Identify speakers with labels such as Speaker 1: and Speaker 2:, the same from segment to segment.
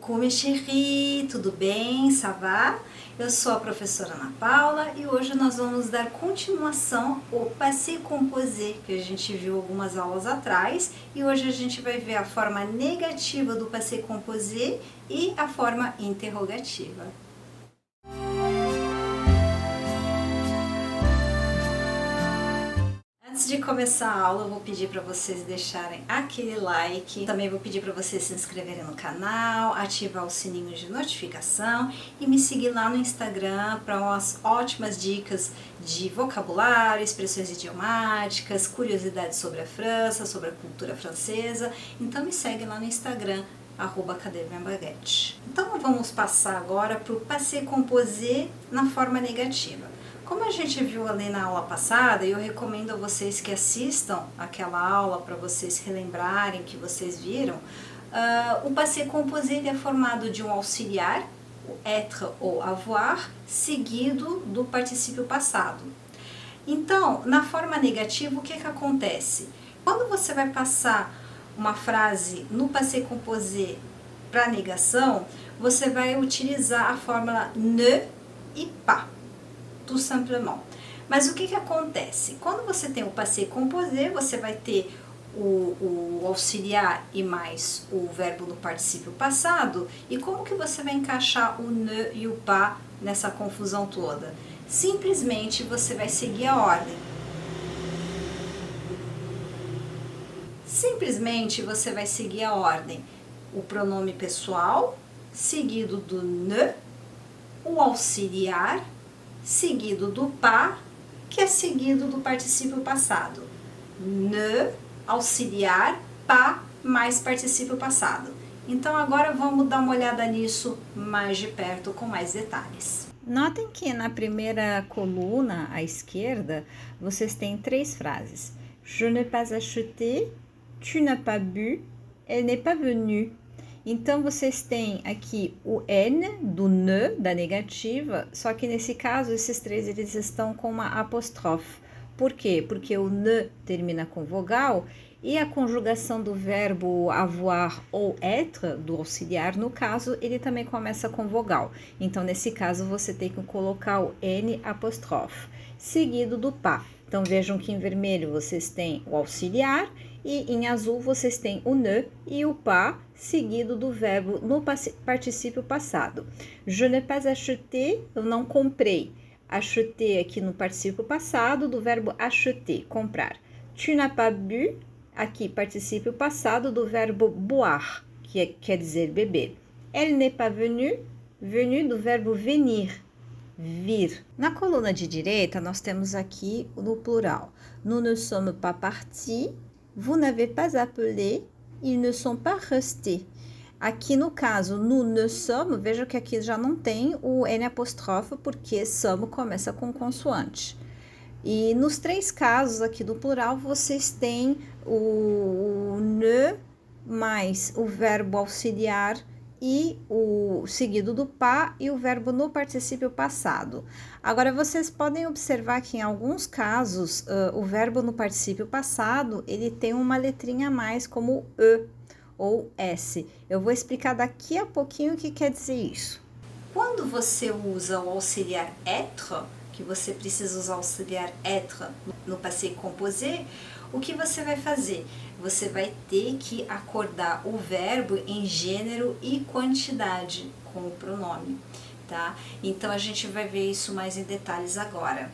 Speaker 1: Coucou, mes chéris, tudo bem? Ça va? Eu sou a professora Ana Paula e hoje nós vamos dar continuação ao passé composé, que a gente viu algumas aulas atrás, e hoje a gente vai ver a forma negativa do passé composé e a forma interrogativa. Antes de começar a aula, eu vou pedir para vocês deixarem aquele like. Também vou pedir para vocês se inscreverem no canal, ativar o sininho de notificação e me seguir lá no Instagram para umas ótimas dicas de vocabulário, expressões idiomáticas, curiosidades sobre a França, sobre a cultura francesa. Então me segue lá no Instagram, @cadê-minha-baguete. Então vamos passar agora para o passé composé na forma negativa. Como a gente viu ali na aula passada, e eu recomendo a vocês que assistam aquela aula para vocês relembrarem que vocês viram, o passé composé ele é formado de um auxiliar, o être ou avoir, seguido do particípio passado. Então, na forma negativa, o que acontece? Quando você vai passar uma frase no passé composé para negação, você vai utilizar a fórmula ne e pas. Tout simplement. Mas o que acontece? Quando você tem o passé composé, você vai ter o auxiliar e mais o verbo no particípio passado. E como que você vai encaixar o ne e o pas nessa confusão toda? Simplesmente você vai seguir a ordem. Simplesmente você vai seguir a ordem. O pronome pessoal, seguido do ne, o auxiliar, seguido do pas, que é seguido do particípio passado. Ne, auxiliar, pas, mais particípio passado. Então agora vamos dar uma olhada nisso mais de perto, com mais detalhes. Notem que na primeira coluna, à esquerda, vocês têm três frases. Je n'ai pas acheté, tu n'as pas bu, elle n'est pas venue. Então, vocês têm aqui o N do ne, da negativa, só que nesse caso, esses três eles estão com uma apóstrofe. Por quê? Porque o ne termina com vogal e a conjugação do verbo avoir ou être, do auxiliar, no caso, ele também começa com vogal. Então, nesse caso, você tem que colocar o N apóstrofe, seguido do pas. Então, vejam que em vermelho vocês têm o auxiliar e em azul vocês têm o ne e o pas, seguido do verbo no particípio passado. Je n'ai pas acheté, eu não comprei. Acheter aqui no particípio passado do verbo acheter, comprar. Tu n'as pas bu, aqui particípio passado do verbo boire, que quer dizer beber. Elle n'est pas venue, venue do verbo venir, vir. Na coluna de direita, nós temos aqui no plural. Nous ne sommes pas partis, vous n'avez pas appelé, ils ne sont pas restés. Aqui no caso, nous ne sommes, veja que aqui já não tem o N apóstrofe, porque sommes começa com consoante. E nos três casos aqui do plural, vocês têm o ne mais o verbo auxiliar e o seguido do pas e o verbo no particípio passado. Agora, vocês podem observar que em alguns casos, o verbo no particípio passado, ele tem uma letrinha a mais, como e ou s. Eu vou explicar daqui a pouquinho o que quer dizer isso. Quando você usa o auxiliar être, que você precisa usar o auxiliar être no passé composé, o que você vai fazer? Você vai ter que acordar o verbo em gênero e quantidade com o pronome, tá? Então a gente vai ver isso mais em detalhes agora.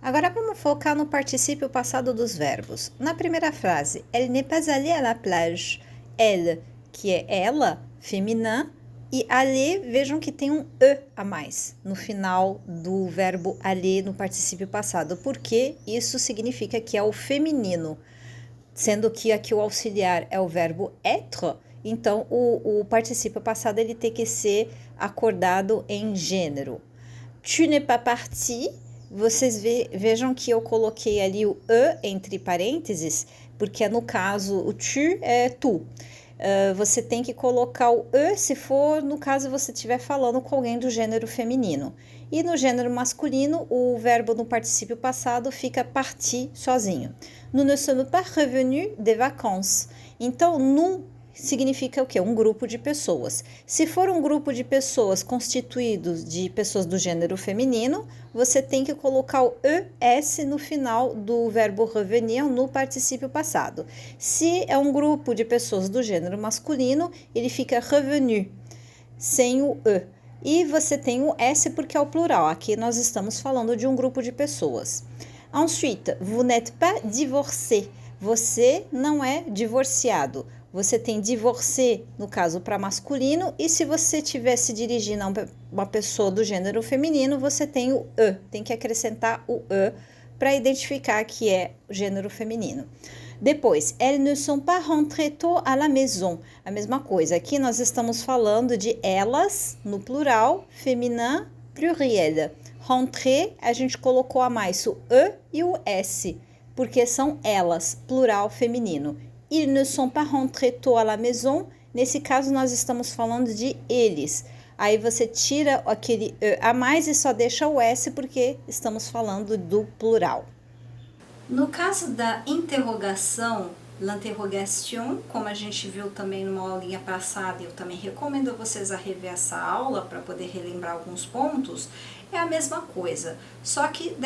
Speaker 1: Agora vamos focar no particípio passado dos verbos. Na primeira frase, elle n'est pas allée à la plage. Elle, que é ela, féminin, e aller, vejam que tem um e a mais no final do verbo aller no particípio passado, porque isso significa que é o feminino, sendo que aqui o auxiliar é o verbo être, então o particípio passado ele tem que ser acordado em gênero. Tu n'es pas parti, vocês vejam que eu coloquei ali o e entre parênteses, porque no caso o tu é tu. Você tem que colocar o e se for, no caso, você estiver falando com alguém do gênero feminino. E no gênero masculino, o verbo no particípio passado fica partir sozinho. Nous ne sommes pas revenus des vacances. Então, nous
Speaker 2: significa o quê? Um grupo de pessoas. Se for um grupo de pessoas constituídos de pessoas do gênero feminino, você tem que colocar o ES no final do verbo revenir no particípio passado. Se é um grupo de pessoas do gênero masculino, ele fica revenu, sem o E. E você tem o S porque é o plural. Aqui nós estamos falando de um grupo de pessoas. Ensuite, vous n'êtes pas divorcé. Você não é divorciado. Você tem divorcé, no caso, para masculino, e se você estiver se dirigindo a uma pessoa do gênero feminino, você tem o E, tem que acrescentar o E para identificar que é gênero feminino. Depois, elles ne sont pas rentrées tôt à la maison. A mesma coisa, aqui nós estamos falando de elas, no plural, féminin, pluriel. Rentrée, a gente colocou a mais o E e o S, porque são elas, plural feminino. Ils ne sont pas rentrés tôt à la maison. Nesse caso, nós estamos falando de eles. Aí você tira aquele E a mais e só deixa o S porque estamos falando do plural.
Speaker 1: No caso da interrogação, l'interrogation, como a gente viu também numa aulinha passada, eu também recomendo a vocês a rever essa aula para poder relembrar alguns pontos, é a mesma coisa, só que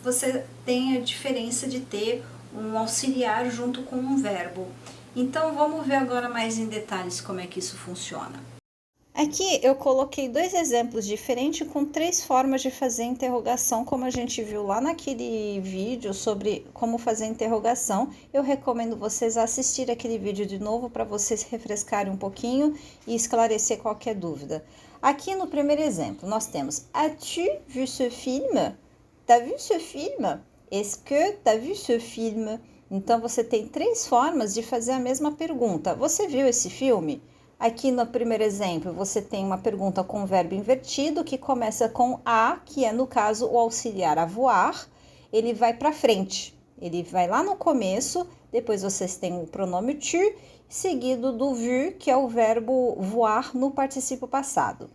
Speaker 1: você tem a diferença de ter um auxiliar junto com um verbo. Então vamos ver agora mais em detalhes como é que isso funciona.
Speaker 2: Aqui eu coloquei 2 exemplos diferentes com 3 formas de fazer interrogação, como a gente viu lá naquele vídeo sobre como fazer interrogação. Eu recomendo vocês assistirem aquele vídeo de novo para vocês refrescarem um pouquinho e esclarecer qualquer dúvida. Aqui no primeiro exemplo, nós temos: As-tu vu ce film? T'as vu ce film? Est-ce que t'as vu ce film? Então você tem 3 formas de fazer a mesma pergunta. Você viu esse filme? Aqui no primeiro exemplo, você tem uma pergunta com verbo invertido que começa com a, que é no caso o auxiliar avoir. Ele vai para frente, ele vai lá no começo, depois vocês têm o pronome tu, seguido do vu, que é o verbo voir no particípio passado.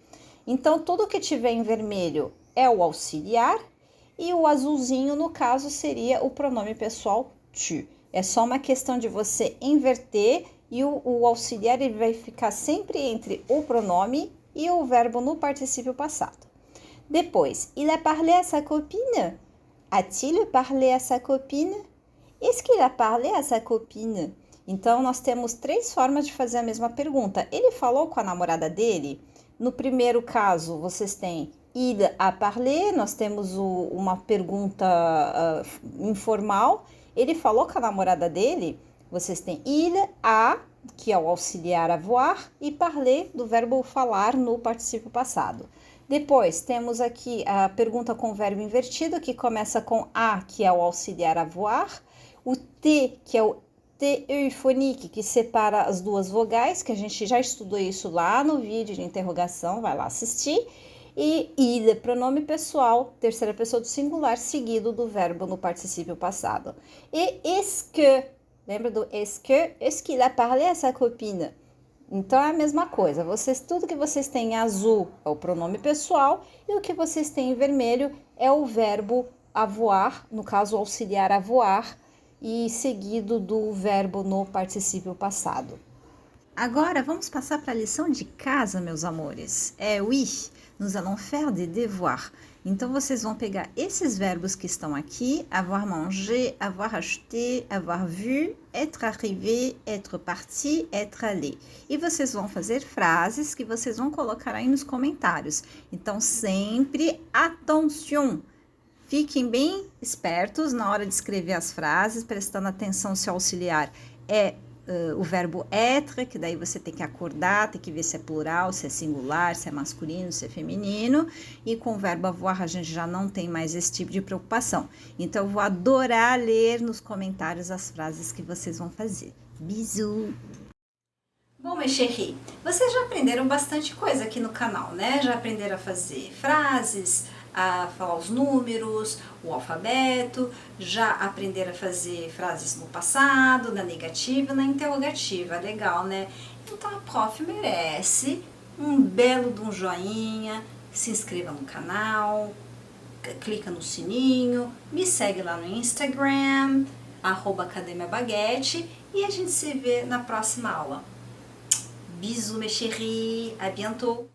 Speaker 2: Então, tudo que tiver em vermelho é o auxiliar e o azulzinho, no caso, seria o pronome pessoal tu. É só uma questão de você inverter e o auxiliar ele vai ficar sempre entre o pronome e o verbo no particípio passado. Depois, il a parlé à sa copine? A-t-il parlé à sa copine? Est-ce qu'il a parlé à sa copine? Então, nós temos 3 formas de fazer a mesma pergunta. Ele falou com a namorada dele? No primeiro caso, vocês têm il a parlé, nós temos uma pergunta informal. Ele falou com a namorada dele? Vocês têm il a, que é o auxiliar avoir, e parler, do verbo falar no particípio passado. Depois, temos aqui a pergunta com verbo invertido, que começa com a, que é o auxiliar avoir, o T, que é o T eufonique, que separa as 2 vogais, que a gente já estudou isso lá no vídeo de interrogação, vai lá assistir. E il, pronome pessoal, terceira pessoa do singular, seguido do verbo no particípio passado. E est-ce que, lembra do est-ce qu'il a parlé à sa copine? Então é a mesma coisa, tudo que vocês têm em azul é o pronome pessoal e o que vocês têm em vermelho é o verbo avoir, no caso auxiliar avoir, e seguido do verbo no particípio passado. Agora vamos passar para a lição de casa, meus amores. Oui, nous allons faire des devoirs. Então, vocês vão pegar esses verbos que estão aqui, avoir mangé, avoir acheté, avoir vu, être arrivé, être parti, être allé. E vocês vão fazer frases que vocês vão colocar aí nos comentários. Então, sempre attention. Fiquem bem espertos na hora de escrever as frases, prestando atenção se o auxiliar é o verbo être, que daí você tem que acordar, tem que ver se é plural, se é singular, se é masculino, se é feminino. E com o verbo avoir a gente já não tem mais esse tipo de preocupação. Então, eu vou adorar ler nos comentários as frases que vocês vão fazer. Bisous!
Speaker 1: Bom, mes chéris, vocês já aprenderam bastante coisa aqui no canal, né? Já aprenderam a fazer frases, a falar os números, o alfabeto, já aprenderam a fazer frases no passado, na negativa, na interrogativa. Legal, né? Então a prof merece um belo de um joinha, se inscreva no canal, clica no sininho, me segue lá no Instagram, @academiabaguete, e a gente se vê na próxima aula. Bisous, mes chéris, à bientôt!